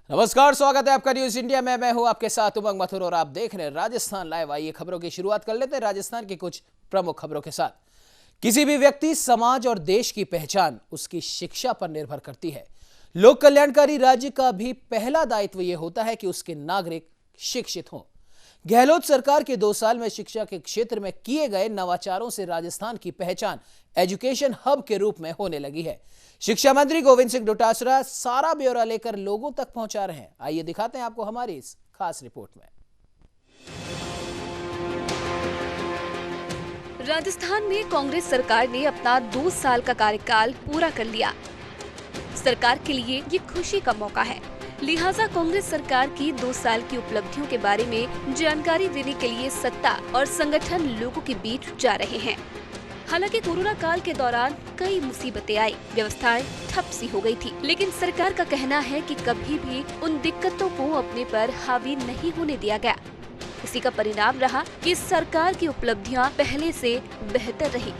नमस्कार, स्वागत है आपका न्यूज इंडिया में। मैं हूं आपके साथ उमंग मथुर और आप देख रहे हैं राजस्थान लाइव। आइए खबरों की शुरुआत कर लेते हैं राजस्थान की कुछ प्रमुख खबरों के साथ। किसी भी व्यक्ति, समाज और देश की पहचान उसकी शिक्षा पर निर्भर करती है। लोक कल्याणकारी राज्य का भी पहला दायित्व यह होता है कि उसके नागरिक शिक्षित हों। गहलोत सरकार के 2 साल में शिक्षा के क्षेत्र में किए गए नवाचारों से राजस्थान की पहचान एजुकेशन हब के रूप में होने लगी है। शिक्षा मंत्री गोविंद सिंह डोटासरा सारा ब्यौरा लेकर लोगों तक पहुंचा रहे हैं। आइए दिखाते हैं आपको हमारी इस खास रिपोर्ट में। राजस्थान में कांग्रेस सरकार ने अपना 2 साल का कार्यकाल पूरा कर लिया। सरकार के लिए ये खुशी का मौका है, लिहाजा कांग्रेस सरकार की 2 साल की उपलब्धियों के बारे में जानकारी देने के लिए सत्ता और संगठन लोगों के बीच जा रहे हैं। हालांकि कोरोना काल के दौरान कई मुसीबतें आई, व्यवस्थाएं ठप सी हो गई थी, लेकिन सरकार का कहना है कि कभी भी उन दिक्कतों को अपने पर हावी नहीं होने दिया गया। इसी का परिणाम रहा कि सरकार की उपलब्धियां पहले से बेहतर रही।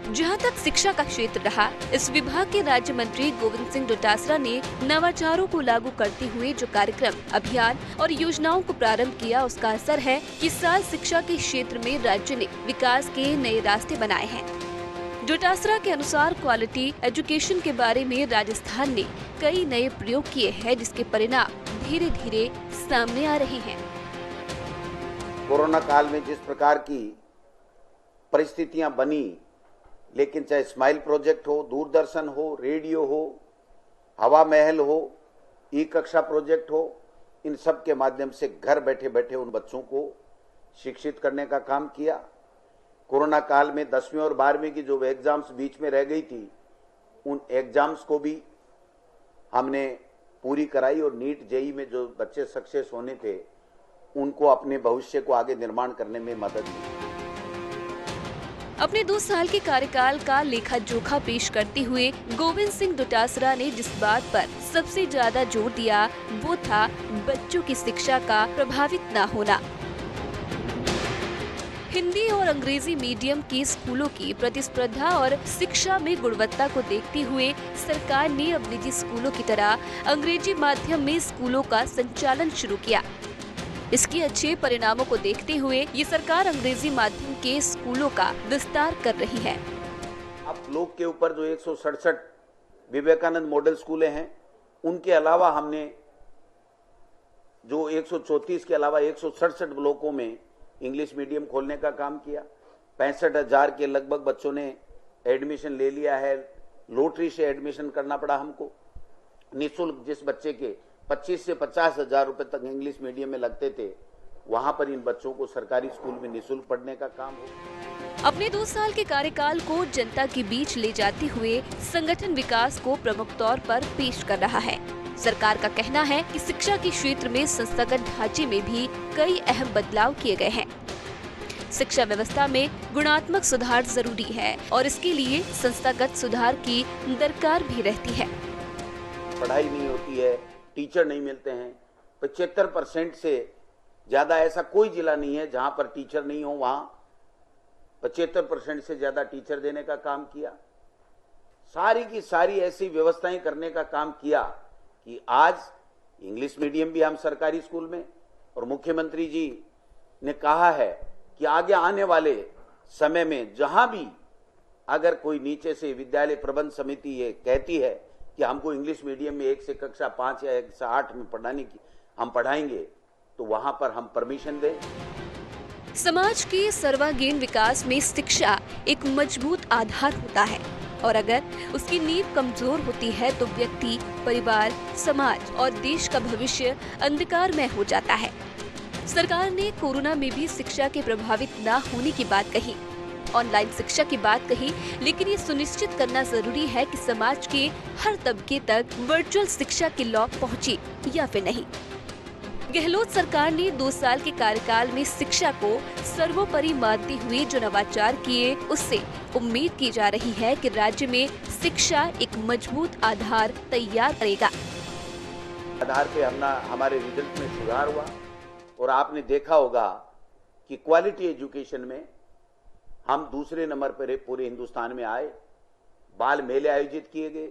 जहां तक शिक्षा का क्षेत्र रहा, इस विभाग के राज्य मंत्री गोविंद सिंह डोटासरा ने नवाचारों को लागू करते हुए जो कार्यक्रम, अभियान और योजनाओं को प्रारंभ किया, उसका असर है कि इस साल शिक्षा के क्षेत्र में राज्य ने विकास के नए रास्ते बनाए हैं। डोटासरा के अनुसार क्वालिटी एजुकेशन के बारे में राजस्थान ने कई नए प्रयोग किए हैं, जिसके परिणाम धीरे धीरे सामने आ रहे हैं। कोरोना काल में जिस प्रकार की परिस्थितियां बनी, लेकिन चाहे स्माइल प्रोजेक्ट हो, दूरदर्शन हो, रेडियो हो, हवा महल हो, ई कक्षा प्रोजेक्ट हो, इन सब के माध्यम से घर बैठे बैठे उन बच्चों को शिक्षित करने का काम किया। कोरोना काल में 10वीं और 12वीं की जो एग्जाम्स बीच में रह गई थी, उन एग्जाम्स को भी हमने पूरी कराई और नीट जेई में जो बच्चे सक्सेस होने थे, उनको अपने भविष्य को आगे निर्माण करने में मदद दी। अपने 2 साल के कार्यकाल का लेखा जोखा पेश करते हुए गोविंद सिंह डोटासरा ने जिस बात पर सबसे ज्यादा जोर दिया, वो था बच्चों की शिक्षा का प्रभावित न होना। हिंदी और अंग्रेजी मीडियम के स्कूलों की प्रतिस्पर्धा और शिक्षा में गुणवत्ता को देखते हुए सरकार ने अब निजी स्कूलों की तरह अंग्रेजी माध्यम में स्कूलों का संचालन शुरू किया। इसके अच्छे परिणामों को देखते हुए ये सरकार अंग्रेजी माध्यम के स्कूलों का विस्तार कर रही है। अब लोग के ऊपर जो 167 विवेकानंद मॉडल स्कूलें हैं, उनके अलावा हमने जो 134 के अलावा 167 ब्लॉकों में इंग्लिश मीडियम खोलने का काम किया। 65,000 के लगभग बच्चों ने एडमिशन ले लिया है। लॉटरी से एडमिशन करना पड़ा हमको। निःशुल्क जिस बच्चे के 25 से 50,000 रुपए तक इंग्लिश मीडियम में लगते थे, वहां पर इन बच्चों को सरकारी स्कूल में निःशुल्क पढ़ने का काम हो। अपने 2 साल के कार्यकाल को जनता के बीच ले जाते हुए संगठन विकास को प्रमुख तौर पर पेश कर रहा है। सरकार का कहना है कि शिक्षा के क्षेत्र में संस्थागत ढांचे में भी कई अहम बदलाव किए गए हैं। शिक्षा व्यवस्था में गुणात्मक सुधार जरूरी है और इसके लिए संस्थागत सुधार की दरकार भी रहती है। पढ़ाई नहीं होती है, टीचर नहीं मिलते हैं। 75% से ज्यादा ऐसा कोई जिला नहीं है जहां पर टीचर नहीं हो। वहां 75% से ज्यादा टीचर देने का काम किया। सारी की सारी ऐसी व्यवस्थाएं करने का काम किया कि आज इंग्लिश मीडियम भी हम सरकारी स्कूल में, और मुख्यमंत्री जी ने कहा है कि आगे आने वाले समय में जहां भी अगर कोई नीचे से विद्यालय प्रबंध समिति ये कहती है कि हमको इंग्लिश मीडियम में 1 से कक्षा 5 या 1 से 8 में पढ़ाने की हम पढ़ाएंगे, तो वहां पर हम परमिशन दें। समाज के सर्वांगीण विकास में शिक्षा एक मजबूत आधार होता है और अगर उसकी नींव कमजोर होती है तो व्यक्ति, परिवार, समाज और देश का भविष्य अंधकार में हो जाता है। सरकार ने कोरोना में भी शिक्षा के प्रभावित न होने की बात कही, ऑनलाइन शिक्षा की बात कही, लेकिन ये सुनिश्चित करना जरूरी है कि समाज के हर तबके तक वर्चुअल शिक्षा की लौ पहुंची या फिर नहीं। गहलोत सरकार ने 2 साल के कार्यकाल में शिक्षा को सर्वोपरि मानते हुए जो नवाचार किए, उससे उम्मीद की जा रही है कि राज्य में शिक्षा एक मजबूत आधार तैयार करेगा। आधार पे हमारे रिजल्ट में सुधार हुआ और आपने देखा होगा कि क्वालिटी एजुकेशन में हम दूसरे नंबर पर पूरे हिंदुस्तान में आए। बाल मेले आयोजित किए गए,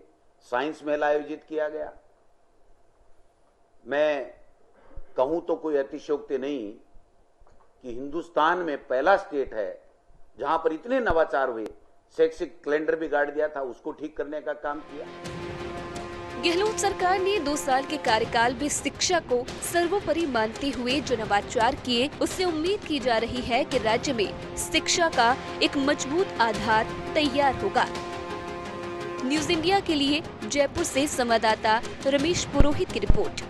साइंस मेला आयोजित किया गया, मैं कहूं तो कोई अतिशयोक्ति नहीं कि हिंदुस्तान में पहला स्टेट है जहां पर इतने नवाचार हुए। शैक्षिक कैलेंडर बिगाड़ दिया था, उसको ठीक करने का काम किया। गहलोत सरकार ने 2 साल के कार्यकाल में शिक्षा को सर्वोपरि मानते हुए जो नवाचार किए, उससे उम्मीद की जा रही है कि राज्य में शिक्षा का एक मजबूत आधार तैयार होगा। न्यूज़ इंडिया के लिए जयपुर से संवाददाता रमेश पुरोहित की रिपोर्ट।